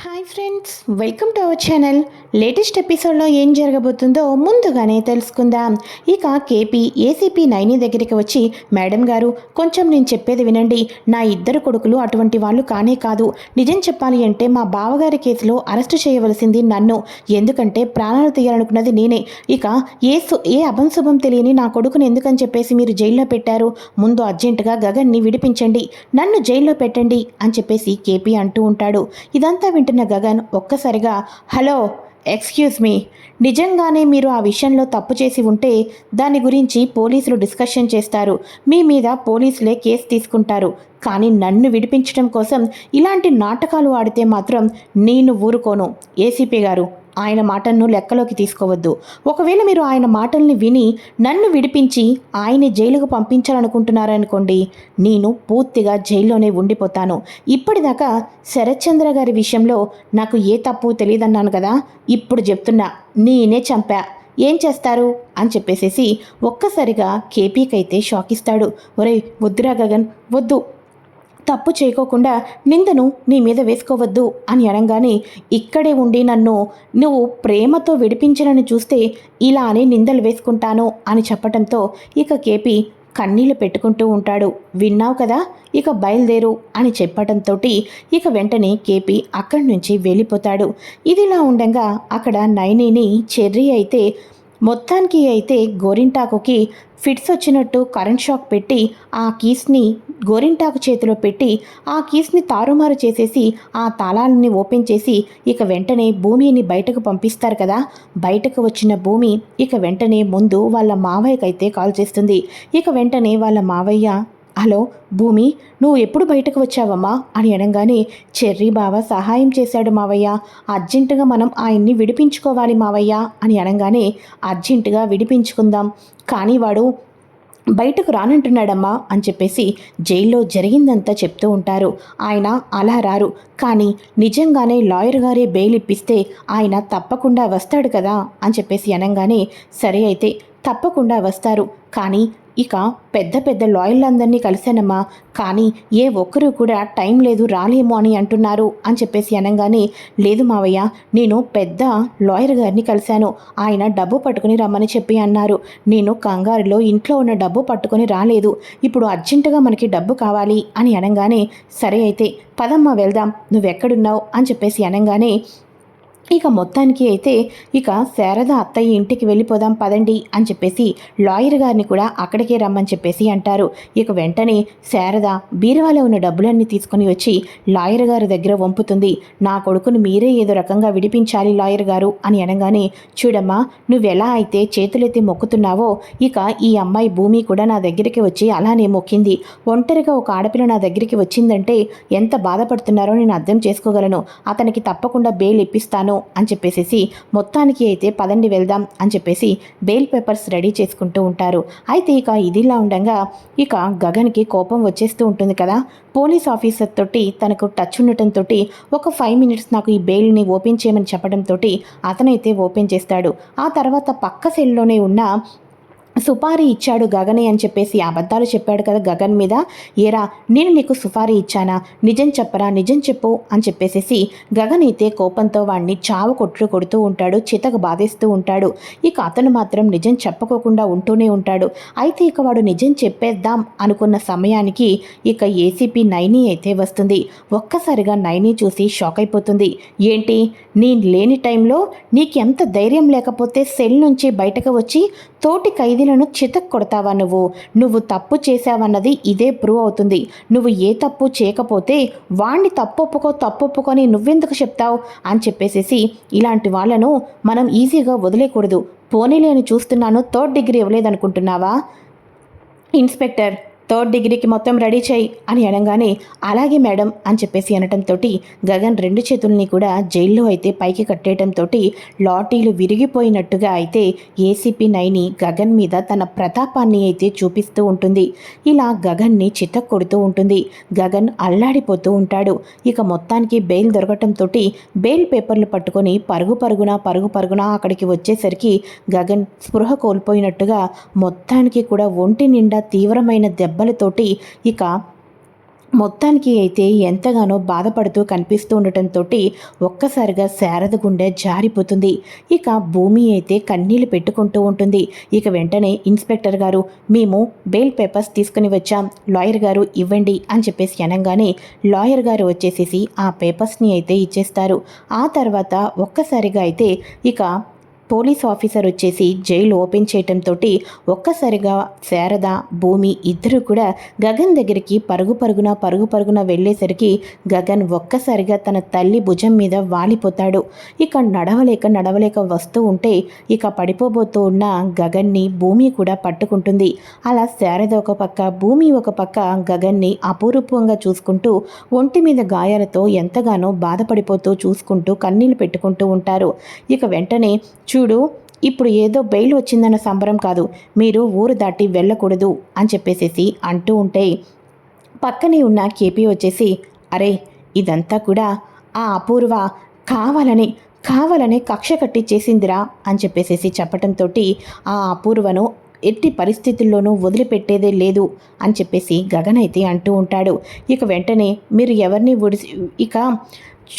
Hi friends, welcome to our channel. Latest ఎపిసోడ్లో ఏం జరగబోతుందో ముందుగానే తెలుసుకుందాం. ఇక కేపీ ఏసీపీ నైని దగ్గరికి వచ్చి, మేడం గారు కొంచెం నేను చెప్పేది వినండి. నా ఇద్దరు కొడుకులు అటువంటి వాళ్ళు కానే కాదు. నిజం చెప్పాలి అంటే మా బావగారి కేసులో అరెస్టు చేయవలసింది నన్ను. ఎందుకంటే ప్రాణాలు తీయాలనుకున్నది నేనే. ఇక ఏ అభంశుభం తెలియని నా కొడుకుని ఎందుకని చెప్పేసి మీరు జైల్లో పెట్టారు? ముందు అర్జెంటుగా గగన్ని విడిపించండి, నన్ను జైల్లో పెట్టండి అని చెప్పేసి కేపీ అంటూ ఉంటాడు. ఇదంతా వింటున్న గగన్ ఒక్కసారిగా, హలో, ఎక్స్క్యూజ్ మీ, నిజంగానే మీరు ఆ విషయంలో తప్పు చేసి ఉంటే దాని గురించి పోలీసులు డిస్కషన్ చేస్తారు, మీ మీద పోలీసులే కేసు తీసుకుంటారు. కానీ నన్ను విడిపించడం కోసం ఇలాంటి నాటకాలు ఆడితే మాత్రం నేను ఊరుకోను. ఏసీపీ గారు, ఆయన మాటలను లెక్కలోకి తీసుకోవద్దు. ఒకవేళ మీరు ఆయన మాటల్ని విని నన్ను విడిపించి ఆయన్ని జైలుకు పంపించాలనుకుంటున్నారనుకోండి, నేను పూర్తిగా జైల్లోనే ఉండిపోతాను. ఇప్పటిదాకా శరత్చంద్ర గారి విషయంలో నాకు ఏ తప్పు తెలియదన్నాను కదా, ఇప్పుడు చెప్తున్నా, నేనే చంపా. ఏం చేస్తారు అని చెప్పేసేసి ఒక్కసారిగా కేపీకైతే షాక్ ఇస్తాడు. ఒరేయ్ వద్దురా గగన్, వద్దు, తప్పు చేయకోకుండా నిందను నీ మీద వేసుకోవద్దు అని అనగానే, ఇక్కడే ఉండి నన్ను నువ్వు ప్రేమతో విడిపించాలని చూస్తే ఇలానే నిందలు వేసుకుంటాను అని చెప్పడంతో ఇక కేపీ కన్నీళ్లు పెట్టుకుంటూ ఉంటాడు. విన్నావు కదా, ఇక బయలుదేరు అని చెప్పడంతో ఇక వెంటనే కేపీ అక్కడి నుంచి వెళ్ళిపోతాడు. ఇదిలా ఉండగా అక్కడ నైనిని చెర్రీ అయితే మొత్తానికి అయితే గోరింటాకుకి ఫిట్స్ వచ్చినట్టు కరెంట్ షాక్ పెట్టి ఆ కీస్ని గోరింటాకు చేతిలో పెట్టి ఆ కీస్ని తారుమారు చేసేసి ఆ తాళాలని ఓపెన్ చేసి ఇక వెంటనే భూమిని బయటకు పంపిస్తారు కదా. బయటకు వచ్చిన భూమి ఇక వెంటనే ముందు వాళ్ళ మావయ్యకైతే కాల్ చేస్తుంది. ఇక వెంటనే వాళ్ళ మావయ్య, హలో భూమి, నువ్వు ఎప్పుడు బయటకు వచ్చావమ్మా అని అనగానే, చెర్రీ బావ సహాయం చేశాడు మావయ్య, అర్జెంటుగా మనం ఆయన్ని విడిపించుకోవాలి మావయ్య అని అనగానే, అర్జెంటుగా విడిపించుకుందాం, కానీ వాడు బయటకు రానంటున్నాడమ్మా అని చెప్పేసి జైల్లో జరిగిందంతా చెప్తూ ఉంటారు. ఆయన అలా రారు, కానీ నిజంగానే లాయర్ గారే బెయిల్ ఇప్పిస్తే ఆయన తప్పకుండా వస్తాడు కదా అని చెప్పేసి అనగానే, సరే అయితే తప్పకుండా వస్తారు, కానీ ఇక పెద్ద పెద్ద లాయర్లందరినీ కలిశానమ్మా, కానీ ఏ ఒక్కరూ కూడా టైం లేదు రాలేము అని అంటున్నారు అని చెప్పేసి అనగానే, లేదు మావయ్య, నేను పెద్ద లాయర్ గారిని కలిశాను, ఆయన డబ్బు పట్టుకుని రమ్మని చెప్పి అన్నారు. నేను కంగారులో ఇంట్లో ఉన్న డబ్బు పట్టుకొని రాలేదు, ఇప్పుడు అర్జెంటుగా మనకి డబ్బు కావాలి అని అనగానే, సరే అయితే పదమ్మా వెళ్దాం, నువ్వెక్కడున్నావు అని చెప్పేసి అనగానే, ఇక మొత్తానికి అయితే ఇక శారద అత్తయ్య ఇంటికి వెళ్ళిపోదాం పదండి అని చెప్పేసి లాయర్ గారిని కూడా అక్కడికే రమ్మని చెప్పేసి అంటారు. ఇక వెంటనే శారద బీరువాలో ఉన్న డబ్బులన్నీ తీసుకుని వచ్చి లాయర్ గారి దగ్గర వంపుతుంది. నా కొడుకుని మీరే ఏదో రకంగా విడిపించాలి లాయర్ గారు అని అనగానే, చూడమ్మా, నువ్వెలా అయితే చేతులెత్తి మొక్కుతున్నావో ఇక ఈ అమ్మాయి భూమి కూడా నా దగ్గరికి వచ్చి అలానే మొక్కింది. ఒంటరిగా ఒక ఆడపిల్ల నా దగ్గరికి వచ్చిందంటే ఎంత బాధపడుతున్నారో నేను అర్థం చేసుకోగలను. అతనికి తప్పకుండా బెయిల్ ఇప్పిస్తాను అని చెప్పేసి మొత్తానికి అయితే పదండి వెళ్దాం అని చెప్పేసి బెయిల్ పేపర్స్ రెడీ చేసుకుంటూ ఉంటారు. అయితే ఇక ఇదిలా ఉండగా ఇక గగన్కి కోపం వచ్చేస్తూ ఉంటుంది కదా. పోలీస్ ఆఫీసర్ తోటి తనకు టచ్ ఉండటంతో ఒక 5 మినిట్స్ నాకు ఈ బెయిల్ని ఓపెన్ చేయమని చెప్పడంతో అతనైతే ఓపెన్ చేస్తాడు. ఆ తర్వాత పక్క సెల్లోనే ఉన్న సుపారీ ఇచ్చాడు గగనే అని చెప్పేసి అబద్ధాలు చెప్పాడు కదా గగన్ మీద. ఏరా, నేను నీకు సుపారీ ఇచ్చానా, నిజం చెప్పరా, నిజం చెప్పు అని చెప్పేసి గగన్ అయితే కోపంతో వాడిని చావు కొడుతూ ఉంటాడు, చితకు బాధేస్తూ ఉంటాడు. ఇక అతను మాత్రం నిజం చెప్పుకోకుండా ఉంటూనే ఉంటాడు. అయితే ఇక వాడు నిజం చెప్పేద్దాం అనుకున్న సమయానికి ఇక ఏసీపీ నైని అయితే వస్తుంది. ఒక్కసారిగా నైని చూసి షాక్ అయిపోతుంది. ఏంటి, నేను లేని టైంలో నీకెంత ధైర్యం లేకపోతే సెల్ నుంచి బయటకు వచ్చి తోటి ఖైదీలను చితక్ కొడతావా? నువ్వు తప్పు చేశావన్నది ఇదే ప్రూవ్ అవుతుంది. నువ్వు ఏ తప్పు చేయకపోతే వాణ్ణి తప్పొప్పుకొని నువ్వెందుకు చెప్తావు అని చెప్పేసేసి, ఇలాంటి వాళ్ళను మనం ఈజీగా వదిలేకూడదు. పోనీలే అని చూస్తున్నాను, 3rd డిగ్రీ ఇవ్వలేదనుకుంటున్నావా? ఇన్స్పెక్టర్, 3rd డిగ్రీకి మొత్తం రెడీ చేయి అని అనగానే, అలాగే మేడం అని చెప్పేసి అనటంతో గగన్ 2 చేతుల్ని కూడా జైల్లో అయితే పైకి కట్టేయడంతో లాఠీలు విరిగిపోయినట్టుగా అయితే ఏసీపీ నైని గగన్ మీద తన ప్రతాపాన్ని అయితే చూపిస్తూ ఉంటుంది. ఇలా గగన్ని చితక్ కొడుతూ ఉంటుంది. గగన్ అల్లాడిపోతూ ఉంటాడు. ఇక మొత్తానికి బెయిల్ దొరకటంతో బెయిల్ పేపర్లు పట్టుకొని పరుగు పరుగున అక్కడికి వచ్చేసరికి గగన్ స్పృహ కోల్పోయినట్టుగా మొత్తానికి కూడా ఒంటి నిండా తీవ్రమైన దెబ్బలతోటి ఇక మొత్తానికి అయితే ఎంతగానో బాధపడుతూ కనిపిస్తూ ఉండటంతో ఒక్కసారిగా శారద గుండె జారిపోతుంది. ఇక భూమి అయితే కన్నీళ్లు పెట్టుకుంటూ ఉంటుంది. ఇక వెంటనే ఇన్స్పెక్టర్ గారు, మేము బెయిల్ పేపర్స్ తీసుకుని వచ్చాం, లాయర్ గారు ఇవ్వండి అని చెప్పేసి అనగానే లాయర్ గారు వచ్చేసేసి ఆ పేపర్స్ని అయితే ఇచ్చేస్తారు. ఆ తర్వాత ఒక్కసారిగా అయితే ఇక పోలీస్ ఆఫీసర్ వచ్చేసి జైలు ఓపెన్ చేయటంతో ఒక్కసారిగా శారద, భూమి ఇద్దరు కూడా గగన్ దగ్గరికి పరుగు పరుగున వెళ్ళేసరికి గగన్ ఒక్కసారిగా తన తల్లి భుజం మీద వాలిపోతాడు. ఇక నడవలేక వస్తూ ఉంటే ఇక పడిపోబోతూ ఉన్న గగన్ని భూమి కూడా పట్టుకుంటుంది. అలా శారద ఒక పక్క, భూమి ఒక పక్క గగన్ని అపూర్వంగా చూసుకుంటూ ఒంటి మీద గాయాలతో ఎంతగానో బాధపడిపోతూ చూసుకుంటూ కన్నీళ్లు పెట్టుకుంటూ ఉంటారు. ఇక వెంటనే చూడు, ఇప్పుడు ఏదో బెయిల్ వచ్చిందన్న సంబరం కాదు, మీరు ఊరు దాటి వెళ్ళకూడదు అని చెప్పేసేసి అంటూ ఉంటే పక్కనే ఉన్న కేపీ వచ్చేసి, అరే ఇదంతా కూడా ఆ అపూర్వ కావాలని కక్ష కట్టి చేసిందిరా అని చెప్పేసేసి చెప్పటంతో ఆ అపూర్వను ఎట్టి పరిస్థితుల్లోనూ వదిలిపెట్టేదే లేదు అని చెప్పేసి గగన్ అయితే అంటూ ఉంటాడు. ఇక వెంటనే మీరు ఎవరిని ఇక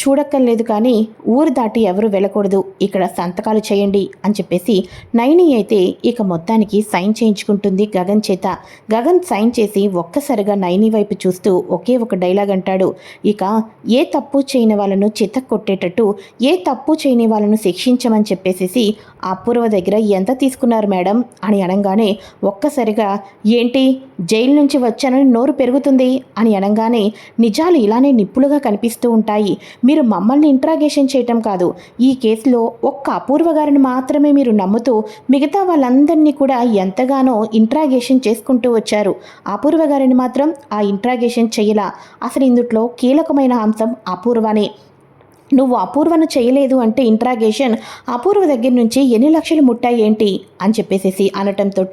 చూడక్కర్లేదు, కానీ ఊరు దాటి ఎవరు వెళ్ళకూడదు, ఇక్కడ సంతకాలు చేయండి అని చెప్పేసి నైని అయితే ఇక మొత్తానికి సైన్ చేయించుకుంటుంది గగన్ చేత. గగన్ సైన్ చేసి ఒక్కసారిగా నైని వైపు చూస్తూ ఒకే ఒక డైలాగ్ అంటాడు, ఇక ఏ తప్పు చేయని వాళ్ళను చితక్కొట్టేటట్టు, ఏ తప్పు చేయని వాళ్ళను శిక్షించమని చెప్పేసి అపూర్వ దగ్గర ఎంత తీసుకున్నారు మేడం అని అనగానే ఒక్కసారిగా ఏంటి జైలు నుంచి వచ్చానని నోరు పెరుగుతుంది అని అనగానే నిజాలు ఇలానే నిప్పులుగా కనిపిస్తూ ఉంటాయి, మీరు మమ్మల్ని ఇంట్రాగేషన్ చేయటం కాదు, ఈ కేసులో ఒక్క అపూర్వ గారిని మాత్రమే మీరు నమ్ముతూ మిగతా వాళ్ళందరినీ కూడా ఎంతగానో ఇంట్రాగేషన్ చేసుకుంటూ వచ్చారు, అపూర్వ గారిని మాత్రం ఆ ఇంట్రాగేషన్ చేయలా, అసలు ఇందుట్లో కీలకమైన అంశం అపూర్వనే, నువ్వు అపూర్వను చేయలేదు అంటే ఇంట్రాగేషన్ అపూర్వ దగ్గర నుంచి ఎన్ని లక్షలు ముట్టాయి ఏంటి అని చెప్పేసేసి అనటంతో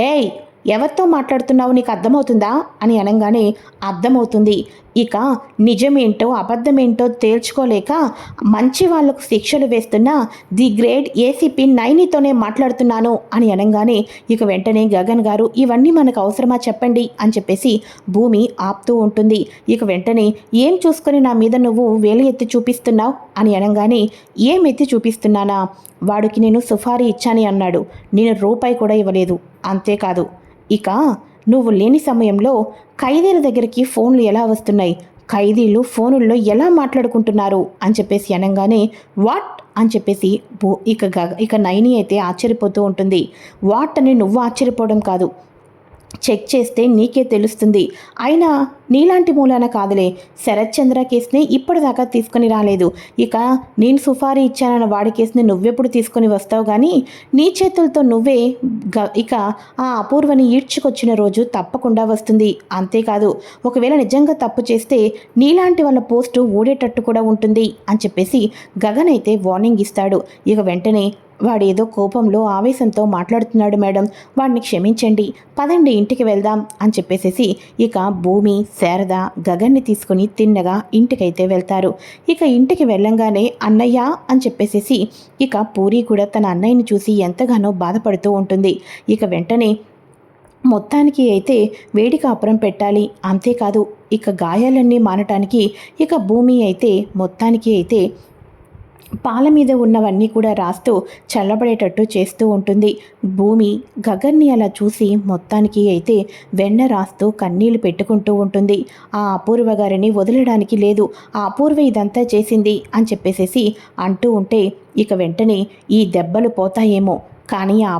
ఏయ్ ఎవరితో మాట్లాడుతున్నావు, నీకు అర్థమవుతుందా అని అనగానే అర్థమవుతుంది, ఇక నిజమేంటో అబద్ధమేంటో తేల్చుకోలేక మంచి వాళ్లకు శిక్షలు వేస్తున్న ది గ్రేట్ ఏసీపీ నైనితోనే మాట్లాడుతున్నాను అని అనగానే ఇక వెంటనే గగన్ గారు ఇవన్నీ మనకు అవసరమా చెప్పండి అని చెప్పేసి భూమి ఆపుతూ ఉంటుంది. ఇక వెంటనే ఏం చూసుకొని నా మీద నువ్వు వేలు ఎత్తి చూపిస్తున్నావు అని అనగానే ఏం ఎత్తి చూపిస్తున్నానా, వాడికి నేను సుఫారీ ఇచ్చాని అన్నాడు, నేను రూపాయి కూడా ఇవ్వలేదు, అంతేకాదు ఇక నువ్వు లేని సమయంలో ఖైదీల దగ్గరికి ఫోన్లు ఎలా వస్తున్నాయి, ఖైదీలు ఫోనుల్లో ఎలా మాట్లాడుకుంటున్నారు అని చెప్పేసి అనగానే వాట్ అని చెప్పేసి ఇక నైని అయితే ఆశ్చర్యపోతూ ఉంటుంది. వాట్ అని నువ్వు ఆశ్చర్యపోవడం కాదు, చెక్ చేస్తే నీకే తెలుస్తుంది, అయినా నీలాంటి మూలాన కాదులే, శరత్ చంద్ర కేసుని ఇప్పటిదాకా తీసుకొని రాలేదు, ఇక నేను సుఫారీ ఇచ్చానన్న వాడి కేసుని నువ్వెప్పుడు తీసుకొని వస్తావు, కానీ నీ చేతులతో నువ్వే ఇక ఆ అపూర్వని ఈడ్చుకొచ్చిన రోజు తప్పకుండా వస్తుంది, అంతేకాదు ఒకవేళ నిజంగా తప్పు చేస్తే నీలాంటి వాళ్ళ పోస్టు ఊడేటట్టు కూడా ఉంటుంది అని చెప్పేసి గగన్ అయితే వార్నింగ్ ఇస్తాడు. ఇక వెంటనే వాడేదో కోపంలో ఆవేశంతో మాట్లాడుతున్నాడు మేడం, వాడిని క్షమించండి, పదండి ఇంటికి వెళ్దాం అని చెప్పేసేసి ఇక భూమి, శారద గగన్ని తీసుకుని తిన్నగా ఇంటికైతే వెళ్తారు. ఇక ఇంటికి వెళ్ళంగానే అన్నయ్య అని చెప్పేసేసి ఇక పూరి కూడా తన అన్నయ్యని చూసి ఎంతగానో బాధపడుతూ ఉంటుంది. ఇక వెంటనే మొత్తానికి అయితే వేడి కాపురం పెట్టాలి, అంతేకాదు ఇక గాయాలన్నీ మానటానికి ఇక భూమి అయితే మొత్తానికి అయితే పాల మీద ఉన్నవన్నీ కూడా రాస్తూ చల్లబడేటట్టు చేస్తూ ఉంటుంది. భూమి గగన్ని అలా చూసి మొత్తానికి అయితే వెన్న రాస్తూ కన్నీళ్లు పెట్టుకుంటూ ఉంటుంది. ఆ అపూర్వ గారిని వదలడానికి లేదు, ఆ అపూర్వ ఇదంతా చేసింది అని చెప్పేసేసి అంటూ ఉంటే ఇక వెంటనే ఈ దెబ్బలు పోతాయేమో, కానీ ఆ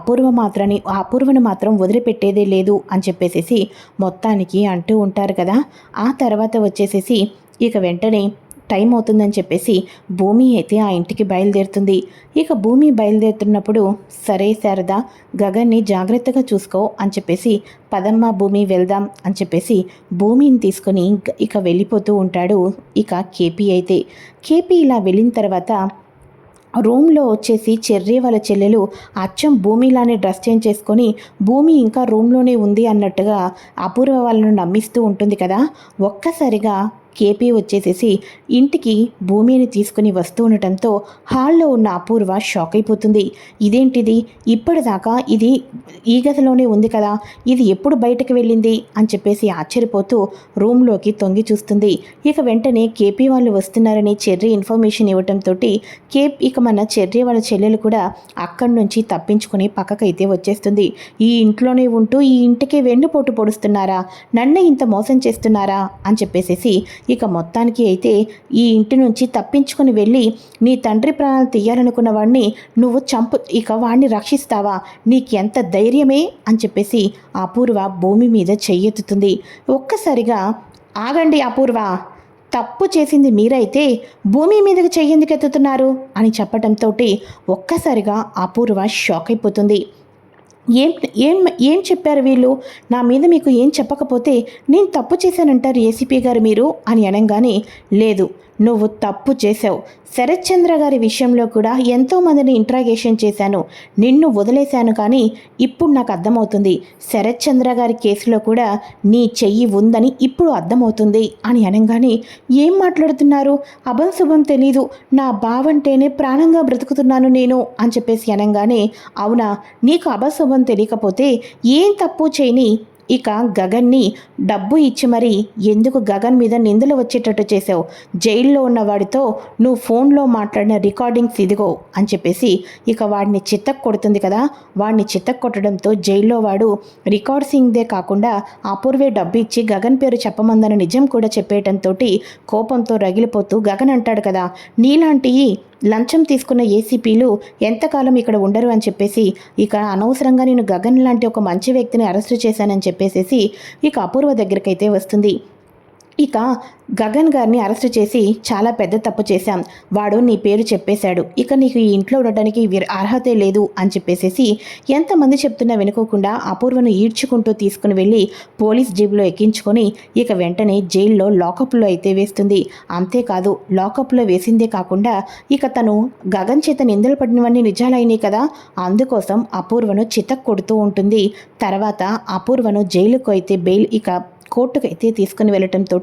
అపూర్వను మాత్రం వదిలిపెట్టేదే లేదు అని చెప్పేసేసి మొత్తానికి అంటూ ఉంటారు కదా. ఆ తర్వాత వచ్చేసేసి ఇక వెంటనే టైం అవుతుందని చెప్పేసి భూమి అయితే ఆ ఇంటికి బయలుదేరుతుంది. ఇక భూమి బయలుదేరుతున్నప్పుడు సరే శారద గగన్ని జాగ్రత్తగా చూసుకో అని చెప్పేసి పదమ్మ భూమి వెళ్దాం అని చెప్పేసి భూమిని తీసుకొని ఇక వెళ్ళిపోతూ ఉంటాడు. ఇక కేపీ అయితే కేపీ ఇలా వెళ్ళిన తర్వాత రూమ్లో వచ్చేసి చెర్రీ వాళ్ళ చెల్లెలు అచ్చం భూమిలానే డ్రెస్ చేంజ్ చేసుకొని భూమి ఇంకా రూమ్లోనే ఉంది అన్నట్టుగా అపూర్వ వాళ్ళను నమ్మిస్తూ ఉంటుంది కదా. ఒక్కసారిగా కేపీ వచ్చేసేసి ఇంటికి భూమిని తీసుకుని వస్తూ ఉండటంతో హాల్లో ఉన్న అపూర్వ షాక్ అయిపోతుంది. ఇదేంటిది, ఇప్పటిదాకా ఇది ఈ గదిలోనే ఉంది కదా, ఇది ఎప్పుడు బయటకు వెళ్ళింది అని చెప్పేసి ఆశ్చర్యపోతూ రూమ్లోకి తొంగి చూస్తుంది. ఇక వెంటనే కేపీ వాళ్ళు వస్తున్నారని చెర్రీ ఇన్ఫర్మేషన్ ఇవ్వటంతో ఇక మన చెర్రీ వాళ్ళ చెల్లెలు కూడా అక్కడి నుంచి తప్పించుకుని పక్కకైతే వచ్చేస్తుంది. ఈ ఇంట్లోనే ఉంటూ ఈ ఇంటికే వెన్నుపోటు పొడుస్తున్నారా, నన్ను ఇంత మోసం చేస్తున్నారా అని చెప్పేసేసి ఇక మొత్తానికి అయితే ఈ ఇంటి నుంచి తప్పించుకుని వెళ్ళి నీ తండ్రి ప్రాణాలు తీయాలనుకున్న వాడిని నువ్వు ఇక వాడిని రక్షిస్తావా, నీకు ఎంత ధైర్యమే అని చెప్పేసి అపూర్వ భూమి మీద చెయ్యెత్తుతుంది. ఒక్కసారిగా ఆగండి అపూర్వ, తప్పు చేసింది మీరైతే భూమి మీదకి చెయ్యెందుకెత్తుతున్నారు అని చెప్పడంతో ఒక్కసారిగా అపూర్వ షాక్ అయిపోతుంది. ఏం ఏం ఏం చెప్పారు వీళ్ళు, నా మీద మీకు ఏం చెప్పకపోతే నేను తప్పు చేశానంటారు ఏసీపీ గారు మీరు అని అనగానే, లేదు నువ్వు తప్పు చేశావు, శరత్ చంద్ర గారి విషయంలో కూడా ఎంతోమందిని ఇంట్రాగేషన్ చేశాను, నిన్ను వదిలేశాను, కానీ ఇప్పుడు నాకు అర్థమవుతుంది శరత్ చంద్ర గారి కేసులో కూడా నీ చెయ్యి ఉందని ఇప్పుడు అర్థమవుతుంది అని అనగానే, ఏం మాట్లాడుతున్నారు, అభంశుభం తెలీదు, నా బావంటేనే ప్రాణంగా బ్రతుకుతున్నాను నేను అని చెప్పేసి అనగానే, అవునా, నీకు అభంశుభం తెలియకపోతే ఏం తప్పు చేయని ఇక గగన్ని డబ్బు ఇచ్చి మరి ఎందుకు గగన్ మీద నిందలు వచ్చేటట్టు చేసావు, జైల్లో ఉన్న వాడితో నువ్వు ఫోన్లో మాట్లాడిన రికార్డింగ్స్ ఇదిగో అని చెప్పేసి ఇక వాడిని చిత్తకు కొడుతుంది కదా. వాడిని చిత్తకు కొట్టడంతో జైల్లో వాడు రికార్డ్సింగ్దే కాకుండా అపూర్వే డబ్బు ఇచ్చి గగన్ పేరు చెప్పమందన్న నిజం కూడా చెప్పేయటంతో కోపంతో రగిలిపోతూ గగన్ అంటాడు కదా, నీలాంటి లంచం తీసుకున్న ఏసీపీలు ఎంతకాలం ఇక్కడ ఉండరు అని చెప్పేసి ఇక అనవసరంగా నేను గగన్ లాంటి ఒక మంచి వ్యక్తిని అరెస్టు చేశానని చెప్పేసి ఇక అపూర్వ దగ్గరికైతే వస్తుంది. ఇక గగన్ గారిని అరెస్టు చేసి చాలా పెద్ద తప్పు చేశాం, వాడు నీ పేరు చెప్పేశాడు, ఇక నీకు ఈ ఇంట్లో ఉండడానికి అర్హతే లేదు అని చెప్పేసి ఎంతమంది చెప్తున్నా వినుకోకుండా అపూర్వను ఈడ్చుకుంటూ తీసుకుని వెళ్ళి పోలీస్ జీబులో ఎక్కించుకొని ఇక వెంటనే జైల్లో లాకప్లో అయితే వేస్తుంది. అంతేకాదు, లాకప్లో వేసిందే కాకుండా ఇక తను గగన్ చేత నిందలు పడినవన్నీ నిజాలైనాయి కదా, అందుకోసం అపూర్వను చితక్ కొడుతూ ఉంటుంది. తర్వాత అపూర్వను జైలుకు అయితే ఇక కోర్టుకైతే తీసుకుని వెళ్ళటంతో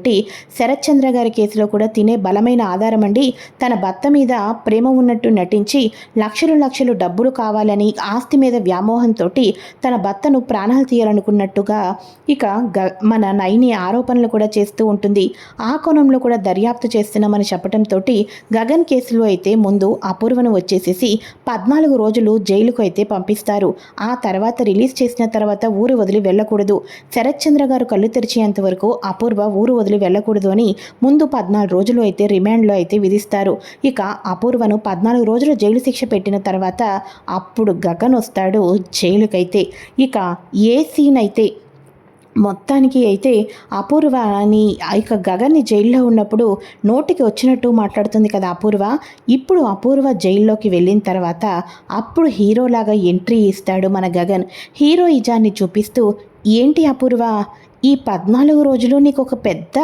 శరత్ చంద్ర గారి కేసులో కూడా తినే బలమైన ఆధారం అండి, తన భర్త మీద ప్రేమ ఉన్నట్టు నటించి లక్షలు డబ్బులు కావాలని ఆస్తి మీద వ్యామోహంతో తన భర్తను ప్రాణాలు తీయాలనుకున్నట్టుగా ఇక మన నైని ఆరోపణలు కూడా చేస్తూ ఉంటుంది. ఆ కోణంలో కూడా దర్యాప్తు చేస్తున్నామని చెప్పడంతో గగన్ కేసులో అయితే ముందు అపూర్వను వచ్చేసేసి 14 రోజులు జైలుకు అయితే పంపిస్తారు. ఆ తర్వాత రిలీజ్ చేసిన తర్వాత ఊరు వదిలి వెళ్ళకూడదు, శరత్ చంద్ర గారు కళ్ళు తెరిచేంత వరకు అపూర్వ ఊరు వదిలి వెళ్ళకూడదు అని ముందు 14 రోజులు అయితే రిమాండ్లో అయితే విధిస్తారు. ఇక అపూర్వను 14 రోజులు జైలు శిక్ష పెట్టిన తర్వాత అప్పుడు గగన్ వస్తాడు జైలుకైతే. ఇక ఏ సీన్ అయితే మొత్తానికి అయితే అపూర్వని ఇక గగన్ని జైల్లో ఉన్నప్పుడు నోటికి వచ్చినట్టు మాట్లాడుతుంది కదా అపూర్వ. ఇప్పుడు అపూర్వ జైల్లోకి వెళ్ళిన తర్వాత అప్పుడు హీరోలాగా ఎంట్రీ ఇస్తాడు మన గగన్. హీరోయిజాన్ని చూపిస్తూ, ఏంటి అపూర్వ, ఈ 14 రోజులు నీకు ఒక పెద్ద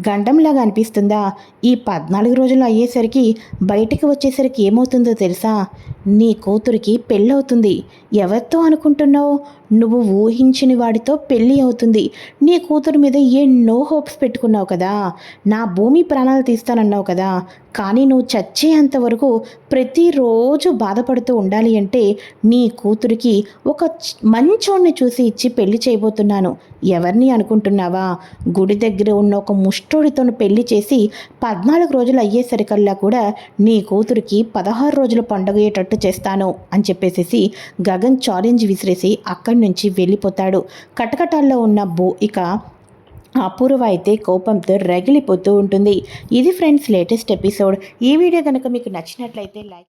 గండంలాగా అనిపిస్తుందా, ఈ 14 రోజులు అయ్యేసరికి బయటికి వచ్చేసరికి ఏమవుతుందో తెలుసా, నీ కూతురికి పెళ్ళవుతుంది. ఎవరితో అనుకుంటున్నావు, నువ్వు ఊహించిన వాడితో పెళ్ళి అవుతుంది. నీ కూతురు మీద ఎన్నో హోప్స్ పెట్టుకున్నావు కదా, నా భూమి ప్రాణాలు తీస్తానన్నావు కదా, కానీ నువ్వు చచ్చేంతవరకు ప్రతిరోజు బాధపడుతూ ఉండాలి అంటే నీ కూతురికి ఒక మంచోడిని చూసి ఇచ్చి పెళ్లి చేయబోతున్నాను. ఎవరిని అనుకుంటున్నావా, గుడి దగ్గర ఉన్న ఒక ముష్టోడితో పెళ్లి చేసి 14 రోజులు అయ్యేసరికల్లా కూడా నీ కూతురికి 16 రోజుల పండుగయ్యేటట్టు చేస్తాను అని చెప్పేసి గగన్ ఛాలెంజ్ విసిరేసి అక్కడి నుంచి వెళ్ళిపోతాడు. కటకటాల్లో ఉన్న ఇక అపూర్వ అయితే కోపంతో రగిలిపోతూ ఉంటుంది. ఇది ఫ్రెండ్స్ లేటెస్ట్ ఎపిసోడ్. ఈ వీడియో కనుక మీకు నచ్చినట్లయితే లైక్